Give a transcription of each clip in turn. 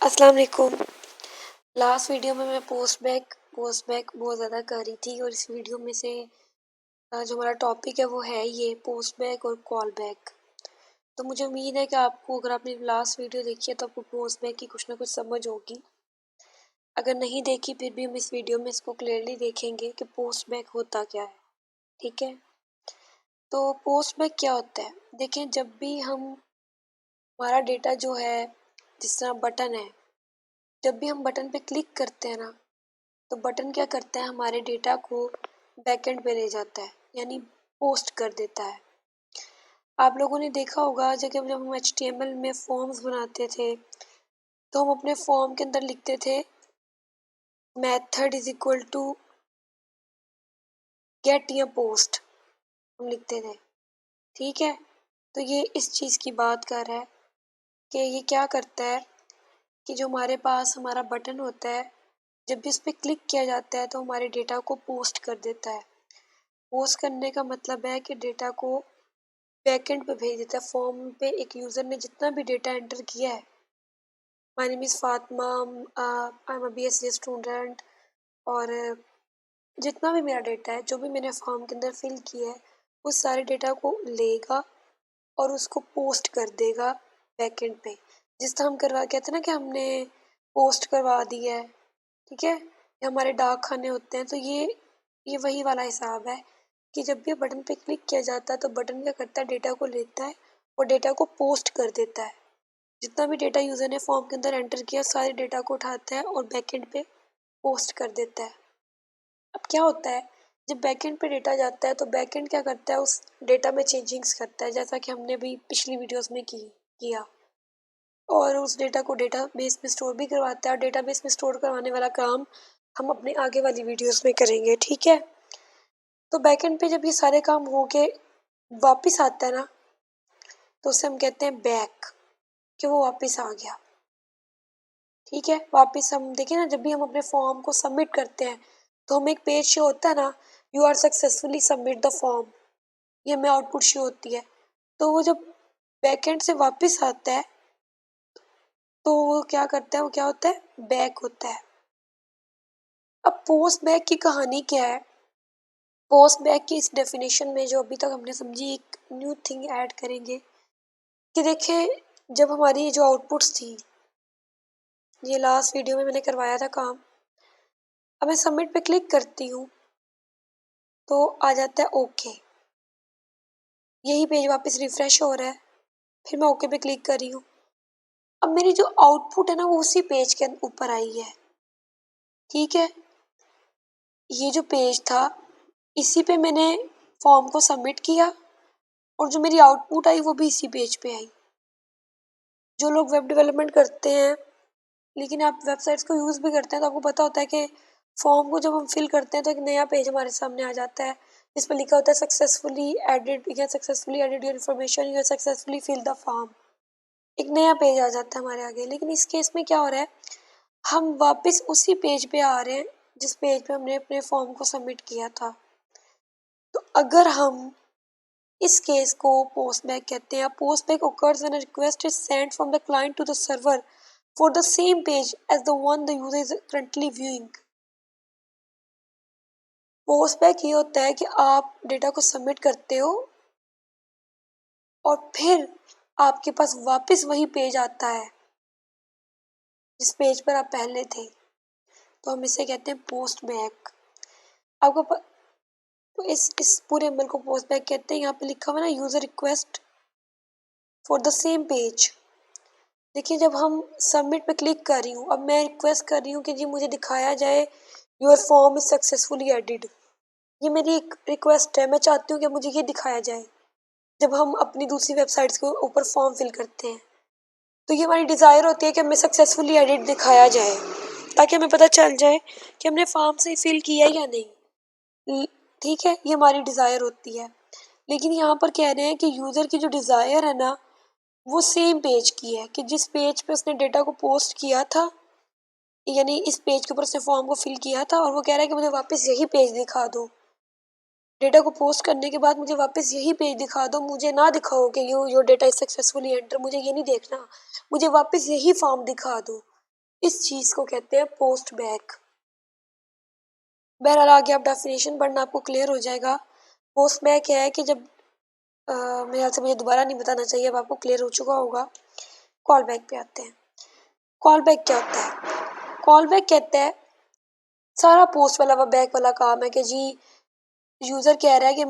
अस्सलाम वालेकुम। Last video में मैं पोस्ट बैक बहुत ज़्यादा कर रही थी और इस वीडियो में से जो हमारा टॉपिक है वो है ये पोस्ट बैक और कॉल बैक। तो मुझे उम्मीद है कि आपको, अगर आपने लास्ट वीडियो देखी है तो आपको पोस्ट बैक की कुछ ना कुछ समझ होगी। अगर नहीं देखी फिर भी हम इस वीडियो में इसको क्लियरली देखेंगे कि पोस्ट बैक होता क्या है। ठीक है, तो पोस्ट बैक क्या होता है? देखें, जब भी हमारा डेटा जो है, जिस तरह बटन है, जब भी हम बटन पे क्लिक करते हैं ना, तो बटन क्या करता है, हमारे डेटा को बैकएंड पे ले जाता है, यानी पोस्ट कर देता है। आप लोगों ने देखा होगा जब हम HTML में फॉर्म्स बनाते थे तो हम अपने फॉर्म के अंदर लिखते थे method is equal to get या पोस्ट, हम लिखते थे। ठीक है, तो ये इस चीज़ की बात कर रहा है कि ये क्या करता है कि जो हमारे पास हमारा बटन होता है, जब भी उस पर क्लिक किया जाता है तो हमारे डेटा को पोस्ट कर देता है। पोस्ट करने का मतलब है कि डेटा को बैकएंड पे भेज देता है। फॉर्म पे एक यूज़र ने जितना भी डेटा एंटर किया है, my name is Fatima, I am a BSc student, और जितना भी मेरा डेटा है, जो भी मैंने फॉर्म के अंदर फिल किया है, उस सारे डेटा को लेगा और उसको पोस्ट कर देगा बैकएंड पे। जिस तरह हम करवा कहते हैं ना कि हमने पोस्ट करवा दी है। ठीक है, ये हमारे डाक खाने होते हैं, तो ये वही वाला हिसाब है कि जब भी बटन पे क्लिक किया जाता है तो बटन क्या करता है, डेटा को लेता है और डेटा को पोस्ट कर देता है। जितना भी डेटा यूज़र ने फॉर्म के अंदर एंटर किया, सारे डेटा को उठाता है और बैकएंड पे पोस्ट कर देता है। अब क्या होता है, जब बैकएंड पे डेटा जाता है तो बैकएंड क्या करता है, उस डेटा में चेंजिंग्स करता है, जैसा कि हमने भी पिछली वीडियोस में किया, और उस डेटा को डेटाबेस में स्टोर भी करवाता है। और डेटाबेस में स्टोर करवाने वाला काम हम अपने आगे वाली वीडियोस में करेंगे। ठीक है, तो बैकएंड पे जब ये सारे काम हो के वापस आता है ना, तो उसे हम कहते हैं बैक, कि वो वापस आ गया। ठीक है, वापस हम देखें ना, जब भी हम अपने फॉर्म को सबमिट करते हैं तो हमें एक पेज शो होता है ना, you are successfully submit the form, ये हमें आउटपुट शो होती है। तो वो जब बैकएंड से वापस आता है तो वो क्या करता है, वो क्या होता है, बैक होता है। अब पोस्ट बैक की कहानी क्या है? पोस्ट बैक की इस डेफिनेशन में जो अभी तक हमने समझी, एक न्यू थिंग ऐड करेंगे कि देखिए, जब हमारी जो आउटपुट्स थी, ये लास्ट वीडियो में मैंने करवाया था काम, अब मैं सबमिट पे क्लिक करती हूँ तो आ जाता है ओके, यही पेज वापस रिफ्रेश हो रहा है, फिर मैं ओके पे क्लिक कर रही हूँ। अब मेरी जो आउटपुट है ना, वो उसी पेज के ऊपर आई है। ठीक है, ये जो पेज था, इसी पे मैंने फॉर्म को सबमिट किया और जो मेरी आउटपुट आई वो भी इसी पेज पे आई। जो लोग वेब डेवलपमेंट करते हैं, लेकिन आप वेबसाइट्स को यूज़ भी करते हैं, तो आपको पता होता है कि फॉर्म को जब हम फिल करते हैं तो एक नया पेज हमारे सामने आ जाता है, जिस पर लिखा होता है सक्सेसफुली एडिड, या सक्सेसफुली एडिड योर इन्फॉर्मेशन, या सक्सेसफुली फिल द फॉर्म। एक नया पेज आ जाता है हमारे आगे। लेकिन इस केस में क्या हो रहा है, हम वापस उसी पेज पे आ रहे हैं जिस पेज पे हमने अपने फॉर्म को सबमिट किया था। तो अगर हम इस केस को पोस्ट बैक कहते हैं। Post back occurs when a request is sent from the client to the server for the same page as the one the user is currently viewing. Post back ये होता है कि आप data को submit करते हो और फिर आपके पास वापस वही पेज आता है जिस पेज पर आप पहले थे, तो हम इसे कहते हैं पोस्ट बैक। आपको तो इस पूरे अमल को पोस्ट बैक कहते हैं। यहाँ पे लिखा हुआ ना, user request for the same page. देखिए, जब हम सबमिट पे क्लिक कर रही हूँ, अब मैं रिक्वेस्ट कर रही हूँ कि जी मुझे दिखाया जाए your form is successfully added. ये मेरी एक रिक्वेस्ट है, मैं चाहती हूँ कि मुझे ये दिखाया जाए। जब हम अपनी दूसरी वेबसाइट्स के ऊपर फॉर्म फिल करते हैं तो ये हमारी डिज़ायर होती है कि हमें सक्सेसफुली एडिट दिखाया जाए, ताकि हमें पता चल जाए कि हमने फॉर्म सही फिल किया या नहीं। ठीक है, ये हमारी डिज़ायर होती है। लेकिन यहाँ पर कह रहे हैं कि यूज़र की जो डिज़ायर है ना, वो सेम पेज की है, कि जिस पेज पे उसने डेटा को पोस्ट किया था, यानी इस पेज के ऊपर उसने फॉर्म को फिल किया था, और वो कह रहा है कि मुझे वापस यही पेज दिखा दो। डेटा को पोस्ट करने के बाद मुझे वापस यही पेज दिखा दो, मुझे ना दिखाओ कि your data is successfully enter, मुझे ये नहीं देखना, मुझे वापस यही फॉर्म दिखा दो। इस चीज को कहते हैं पोस्ट बैक। बहरहाल आगे आप डेफिनेशन पढ़ना, आपको क्लियर हो जाएगा। पोस्ट बैक है कि जब मेरे ख्याल से मुझे दोबारा नहीं बताना चाहिए, अब आपको क्लियर हो चुका होगा। कॉल बैक पे आते हैं। कॉल बैक क्या होता है? कॉल बैक कहते हैं सारा पोस्ट वाला व बैक वाला काम है कि जी यूजर कह रहा है कि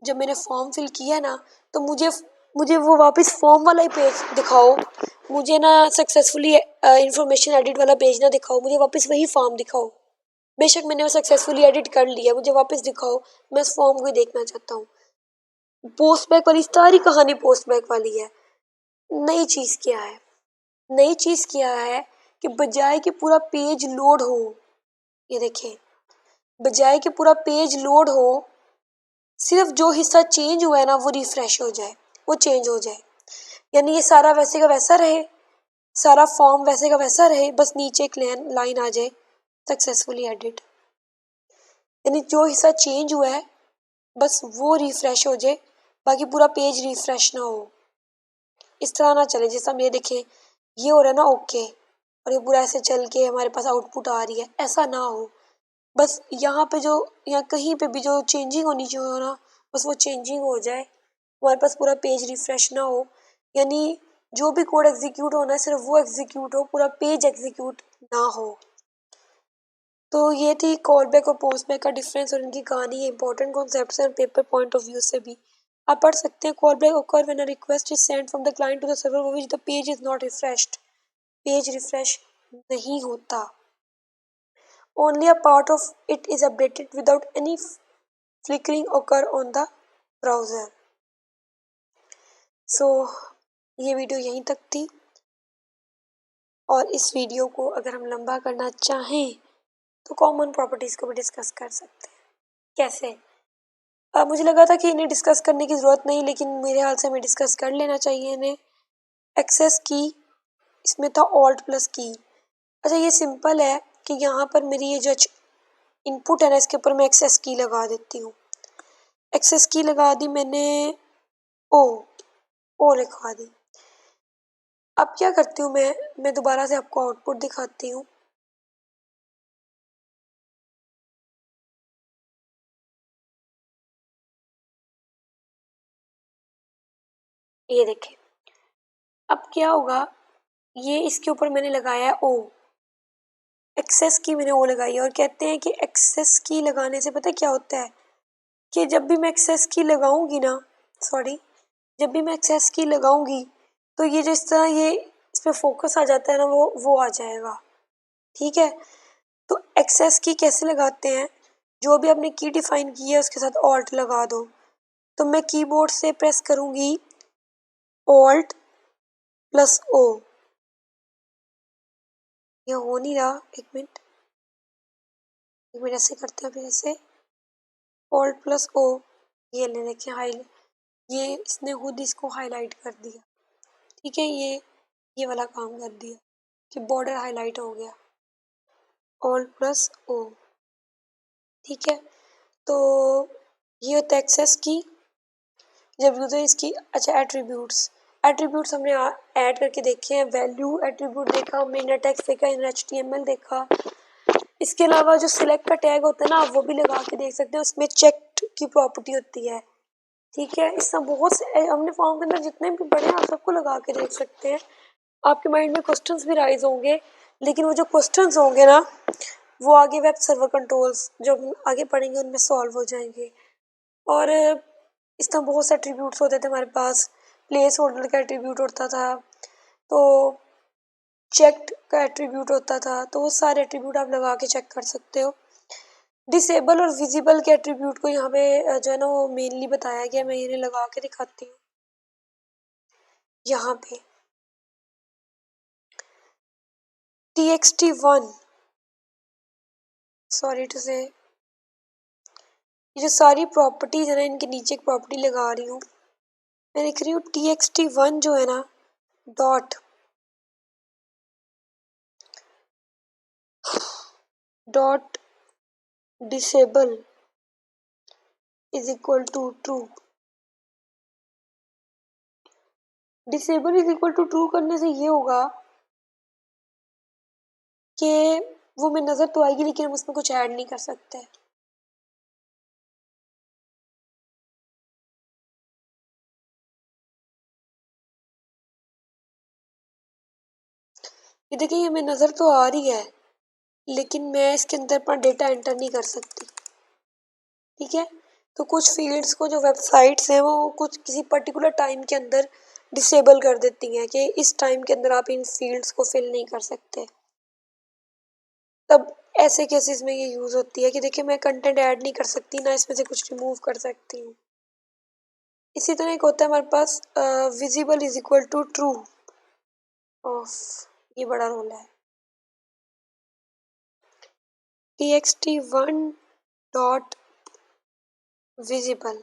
जब मैंने फॉर्म फिल किया ना तो मुझे वो वापस फॉर्म वाला ही पेज दिखाओ, मुझे ना सक्सेसफुली इंफॉर्मेशन एडिट वाला पेज ना दिखाओ, मुझे वापस वही फॉर्म दिखाओ। बेशक मैंने वो सक्सेसफुली एडिट कर लिया, मुझे वापस दिखाओ, मैं उस फॉर्म को ही देखना चाहता हूँ। पोस्ट बैक वाली सारी कहानी पोस्ट बैक वाली है। नई चीज क्या है? नई चीज क्या है कि बजाय कि पूरा पेज लोड हो, ये देखें, बजाय कि पूरा पेज लोड हो, सिर्फ जो हिस्सा चेंज हुआ है ना वो रिफ्रेश हो जाए, वो चेंज हो जाए। यानी ये सारा वैसे का वैसा रहे, सारा फॉर्म वैसे का वैसा रहे, बस नीचे एक लाइन आ जाए सक्सेसफुली एडिट। यानी जो हिस्सा चेंज हुआ है बस वो रिफ्रेश हो जाए, बाकी पूरा पेज रिफ्रेश ना हो। इस तरह ना चले जैसा हम ये देखें ये हो रहा है ना ओके, और ये पूरा ऐसे चल के हमारे पास आउटपुट आ रही है, ऐसा ना हो। बस यहाँ पे जो या कहीं पे भी जो चेंजिंग होनी चाहिए ना बस वो चेंजिंग हो जाए, हमारे पास पूरा पेज रिफ्रेश ना हो। यानी जो भी कोड एग्जीक्यूट होना है सिर्फ वो एग्जीक्यूट हो, पूरा पेज एग्जीक्यूट ना हो। तो ये थी कॉल बैक और पोस्ट बैक का डिफरेंस और इनकी कहानी, इंपॉर्टेंट कॉन्सेप्ट्स हैं पेपर पॉइंट ऑफ व्यू से भी। आप पढ़ सकते हैं। Call back occur when a request is sent from the client to the server for which the page is not refreshed। Page refresh नहीं होता। Only a part of it is updated without any flickering occur on the browser। So ये video यहीं तक थी, और इस video को अगर हम लंबा करना चाहें तो कॉमन प्रॉपर्टीज को भी डिस्कस कर सकते हैं। कैसे? मुझे लगा था कि इन्हें डिस्कस करने की ज़रूरत नहीं, लेकिन मेरे हाल से हमें डिस्कस कर लेना चाहिए इन्हें। एक्सेस की, इसमें था ऑल्ट प्लस की। अच्छा ये सिंपल है कि यहाँ पर मेरी ये जो इनपुट है ना इसके ऊपर मैं एक्सेस की लगा देती हूँ। एक्सेस की लगा दी मैंने, ओ लिखवा दी। अब क्या करती हूँ मैं दोबारा से आपको आउटपुट दिखाती हूँ। ये देखें अब क्या होगा, ये इसके ऊपर मैंने लगाया है ओ, एक्सेस की मैंने ओ लगाई है। और कहते हैं कि एक्सेस की लगाने से पता क्या होता है कि जब भी मैं एक्सेस की लगाऊंगी ना, जब भी मैं एक्सेस की लगाऊंगी तो ये जो इस तरह ये इस पर फोकस आ जाता है ना वो आ जाएगा। ठीक है, तो एक्सेस की कैसे लगाते हैं? जो भी आपने की डिफाइन की है उसके साथ ऑल्ट लगा दो। तो मैं कीबोर्ड से प्रेस करूंगी ऑल्ट प्लस ओ। ये हो नहीं रहा, एक मिनट ऐसे करते हैं, फिर ऐसे ऑल्ट प्लस ओ। ये ले देखिए ये इसने खुद इसको हाईलाइट कर दिया। ठीक है, ये वाला काम कर दिया कि बॉर्डर हाईलाइट हो गया, ऑल्ट प्लस ओ। ठीक है, तो ये होता है एक्सेस की। जब यूजर इसकी, अच्छा एट्रीब्यूट्स हमने ऐड करके देखे हैं। वैल्यू एट्रीब्यूट देखा हमने, इनर टेक्स्ट देखा, इनर HTML देखा। इसके अलावा जो सिलेक्ट का टैग होता है ना आप वो भी लगा के देख सकते हैं, उसमें चेक्ड की प्रॉपर्टी होती है। ठीक है, इसमें बहुत से हमने फॉर्म के अंदर जितने भी पढ़े हैं आप सबको लगा के देख सकते हैं। आपके माइंड में क्वेश्चंस भी राइज होंगे, लेकिन वो जो क्वेश्चंस होंगे ना वो आगे वेब सर्वर कंट्रोल्स जो हम आगे पढ़ेंगे उनमें सॉल्व हो जाएंगे। और इस तरह बहुत से एट्रीब्यूट्स होते थे हमारे पास। प्लेस होल्डर का एट्रीब्यूट होता था, तो चेक्ड का एट्रीब्यूट होता था, तो वो सारे एट्रीब्यूट आप लगा के चेक कर सकते हो। डिसेबल और विजिबल के एट्रीब्यूट को यहाँ पे जो है ना वो मेनली बताया गया, मैं इन्हें लगा के दिखाती हूँ। यहाँ पे txt1, सॉरी टू से, ये जो सारी प्रॉपर्टीज है ना इनके नीचे एक प्रॉपर्टी लगा रही हूँ। मैं लिख रही हूँ txt1 जो है ना dot disable is equal to true. Disable is equal to true करने से ये होगा कि वो हमें नज़र तो आएगी लेकिन हम उसमें कुछ ऐड नहीं कर सकते। ये देखिए हमें नज़र तो आ रही है लेकिन मैं इसके अंदर अपना डेटा एंटर नहीं कर सकती। ठीक है, तो कुछ फील्ड्स को जो वेबसाइट्स हैं वो कुछ किसी पर्टिकुलर टाइम के अंदर डिसेबल कर देती हैं कि इस टाइम के अंदर आप इन फील्ड्स को फिल नहीं कर सकते। तब ऐसे केसेस में ये यूज़ होती है कि देखिए मैं कंटेंट ऐड नहीं कर सकती, ना इसमें से कुछ रिमूव कर सकती हूँ। इसी तरह एक होता है हमारे पास visible is equal to true of, ये बड़ा रोल है। txt1 dot visible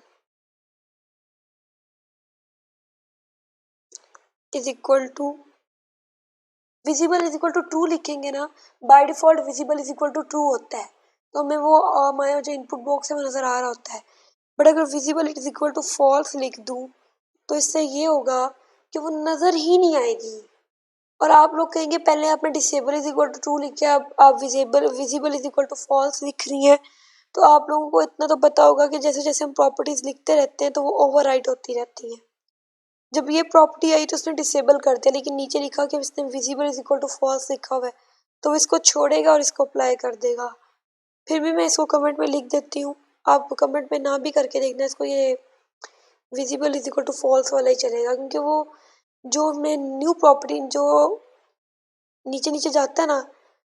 is equal to visible is equal to true लिखेंगे ना, by default visible is equal to true होता है, तो हमें वो हमारा जो इनपुट बॉक्स है वो नज़र आ रहा होता है। बट अगर visible is equal to false लिख दूँ तो इससे ये होगा कि वो नज़र ही नहीं आएगी। और आप लोग कहेंगे पहले आपने disable is equal to true लिखा, अब आप visible is equal to false लिख रही हैं। तो आप लोगों को इतना तो पता होगा कि जैसे जैसे हम प्रॉपर्टीज लिखते रहते हैं तो वो ओवरराइट होती रहती हैं। जब ये प्रॉपर्टी आई तो उसने डिसेबल कर दिया, लेकिन नीचे लिखा कि इसने visible is equal to false लिखा हुआ है, तो इसको छोड़ेगा और इसको अप्लाई कर देगा। फिर भी मैं इसको कमेंट में लिख देती हूँ, आप कमेंट में ना भी करके देखना, इसको ये visible is equal to false वाला ही चलेगा, क्योंकि वो जो मैं न्यू प्रॉपर्टी जो नीचे नीचे जाता है ना,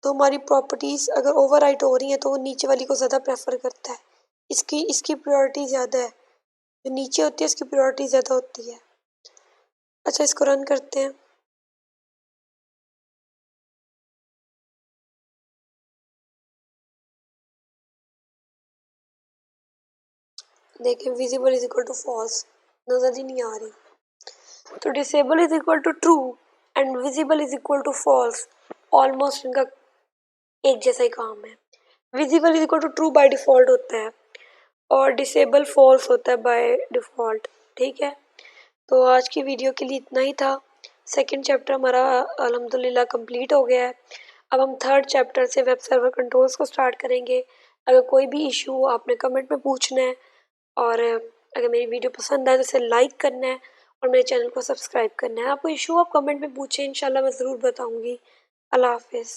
तो हमारी प्रॉपर्टीज अगर ओवरराइट हो रही हैं तो वो नीचे वाली को ज़्यादा प्रेफर करता है। इसकी इसकी प्रायोरिटी ज़्यादा है, जो नीचे होती है उसकी प्रायोरिटी ज़्यादा होती है। अच्छा, इसको रन करते हैं। देखें visible is equal to false, नज़र ही नहीं आ रही। तो disable is equal to true and visible is equal to false, almost इनका एक जैसा ही काम है। Visible is equal to true by default होता है और डिसेबल फॉल्स होता है बाय डिफ़ॉल्ट। ठीक है, तो आज की वीडियो के लिए इतना ही था। सेकंड चैप्टर हमारा अल्हम्दुलिल्लाह कंप्लीट हो गया है। अब हम थर्ड चैप्टर से वेब सर्वर कंट्रोल्स को स्टार्ट करेंगे। अगर कोई भी इशू हो आपने कमेंट में पूछना है, और अगर मेरी वीडियो पसंद आए तो इसे लाइक करना है और मेरे चैनल को सब्सक्राइब करना है। आपको इशू आप कमेंट में पूछें, इंशाल्लाह मैं ज़रूर बताऊँगी। अल्लाह हाफिज़।